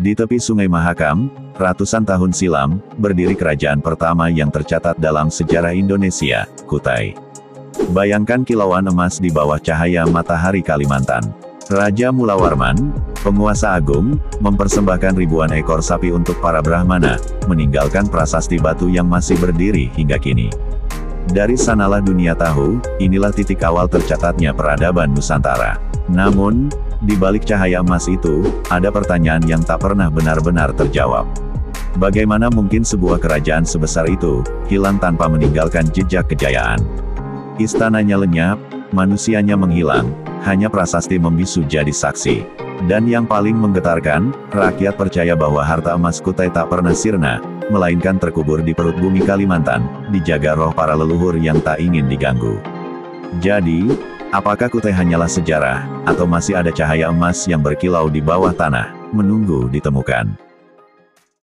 Di tepi Sungai Mahakam, ratusan tahun silam, berdiri kerajaan pertama yang tercatat dalam sejarah Indonesia, Kutai. Bayangkan kilauan emas di bawah cahaya matahari Kalimantan. Raja Mulawarman, penguasa agung, mempersembahkan ribuan ekor sapi untuk para Brahmana, meninggalkan prasasti batu yang masih berdiri hingga kini. Dari sanalah dunia tahu, inilah titik awal tercatatnya peradaban Nusantara. Namun, di balik cahaya emas itu, ada pertanyaan yang tak pernah benar-benar terjawab. Bagaimana mungkin sebuah kerajaan sebesar itu, hilang tanpa meninggalkan jejak kejayaan? Istananya lenyap, manusianya menghilang, hanya prasasti membisu jadi saksi. Dan yang paling menggetarkan, rakyat percaya bahwa harta emas Kutai tak pernah sirna, melainkan terkubur di perut bumi Kalimantan, dijaga roh para leluhur yang tak ingin diganggu. Jadi, apakah Kutai hanyalah sejarah, atau masih ada cahaya emas yang berkilau di bawah tanah, menunggu ditemukan?